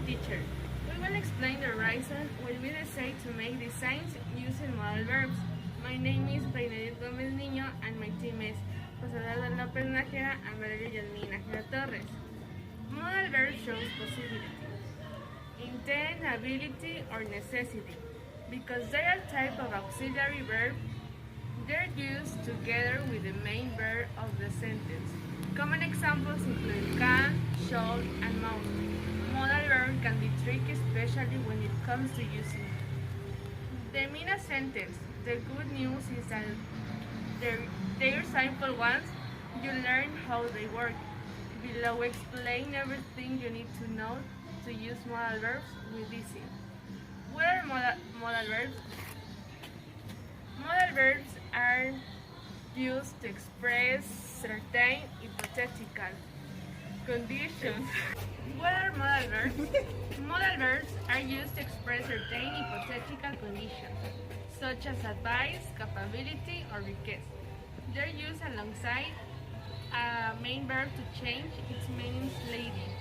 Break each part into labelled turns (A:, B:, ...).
A: teacher. We will explain the reason why we decide to make designs using modal verbs. My name is Reyna Niño and my team is Lopez Nájera and Valeria Nájera. Modal verb shows possibility, intent, ability, or necessity. Because they are type of auxiliary verb, they're used together with the main verb of the sentence. Common examples include can, should, and must. Modal verb can be tricky, especially when it comes to using them in a sentence. The good news is that they're simple ones. You learn how they work. Below explain everything you need to know to use modal verbs with easy. What are modal verbs? Modal verbs are used to express certain hypothetical conditions. What are modal verbs? Modal verbs are used to express certain hypothetical conditions, such as advice, capability, or request. They're used alongside a main verb to change its meaning slightly.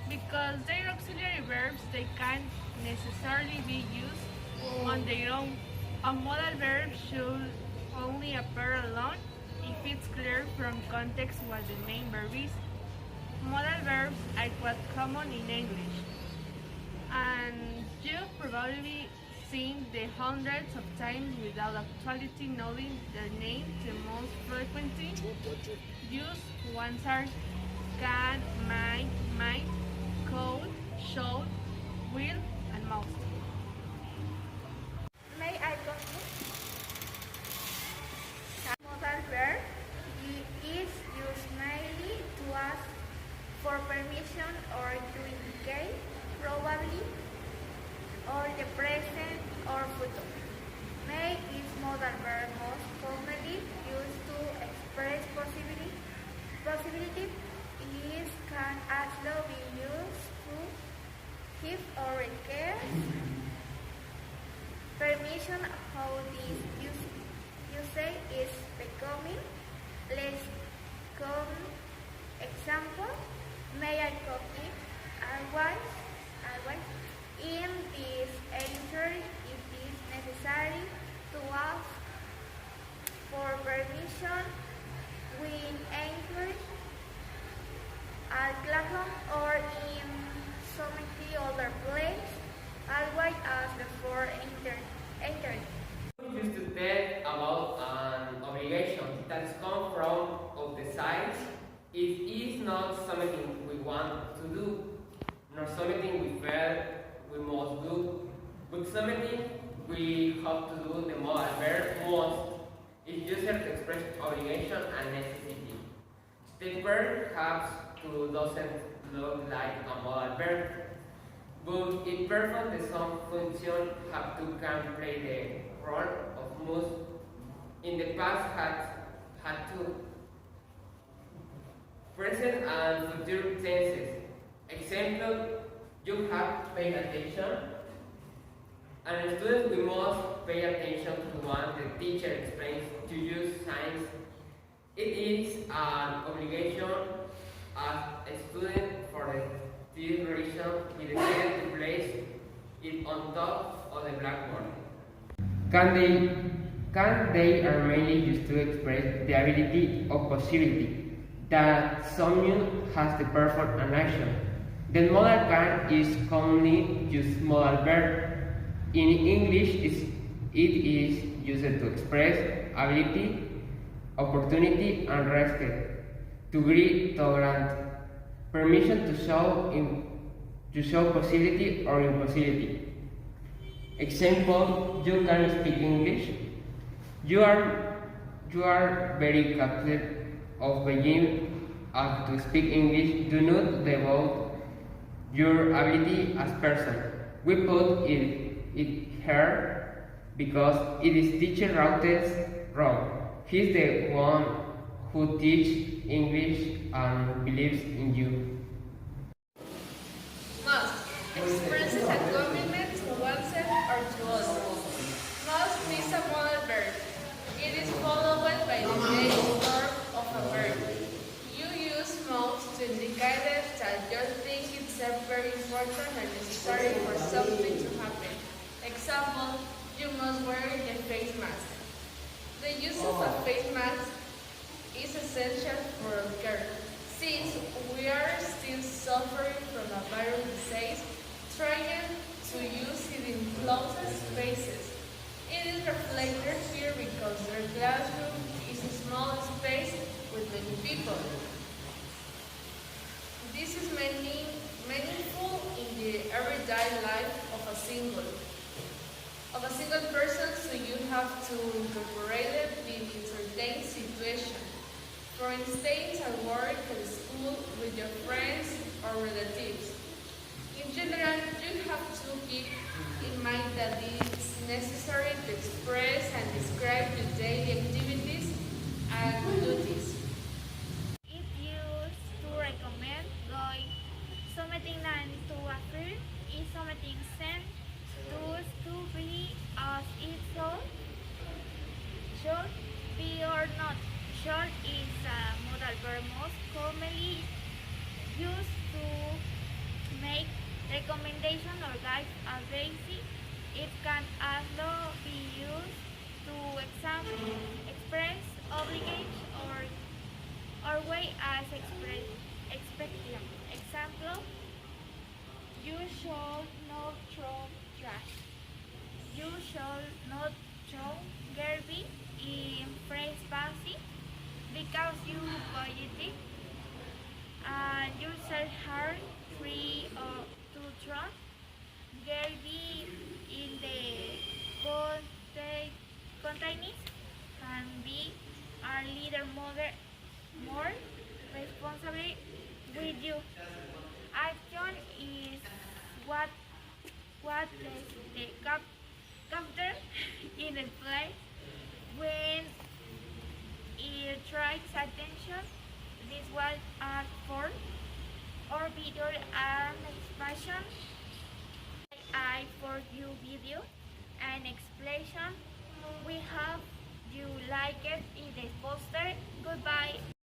A: Because they're auxiliary verbs, they can't necessarily be used on their own. A modal verb should only appear alone if it's clear from context what the main verb is. Modal verbs are quite common in English, and you've probably seen them hundreds of times without actually knowing their name. The most frequently used ones are can, might, could, should, will, and must.
B: May I continue? Modal verb is used mainly to ask for permission or to indicate probably or the present or future. May is modal verb most commonly used to express possibility. It can also be used to give or request permission. How this usage is becoming less common. Example, may I copy advice in this editor if it is necessary to ask for permission when entering at classroom or in so many other places, always ask for entering.
C: We used to tell about an obligation that comes from of the sides. It is not something we want to do, nor something we feel we must do, but something we have to do. The modal verb must is used to express obligation and necessity. The verb doesn't look like a modal verb, but it performs the same function have to can play the role of must. In the past had to. Present and future tenses. Example, you have paid attention. And students, we must pay attention to what the teacher explains to use signs. It is an obligation as a student for this reason we decided to place it on top of the blackboard. Can they are mainly used to express the ability or possibility that someone has to perform an action. The modal can is commonly used modal verb. In English, it is used to express ability, opportunity, and respect, to agree, to grant, permission to show possibility or impossibility. Example, you can speak English. You are very capable of beginning to speak English. Do not devote your ability as person. We put it here because it is teacher Route's role. He's the one who teaches English and believes in you.
A: Must expresses a commitment to oneself or to others. Must is a modal verb. It is followed by the base form of a verb. You use must to indicate that you think it's a very important important and necessary for something to happen. Example, you must wear the face mask. The use of a face mask is essential for care. Since we are still suffering from a viral disease, trying to use it in closed spaces. It is reflected here because their classroom is a small space with many people. This is meaningful in the everyday life of a single person, so you have to incorporate it in certain situation. For instance, at work, at school, with your friends or relatives. In general, you have to keep in mind that it's necessary to express and describe your daily activities and duties.
B: It used to recommend going something to appear is something sent to be as it should be or not. Should is a modal verb most commonly used to make recommendation or guide a basic. It can also be used to express obligation or way as expectation. Example, you should not throw trash. You should not throw garbage in fresh basket because you budgeted and you search hard free to throw garbage in the containers can be a little more responsible with you. Action is what the captor in the play when it attracts attention. This was act for or video and expression. I for you video and explanation. We hope you like it in the poster. Goodbye.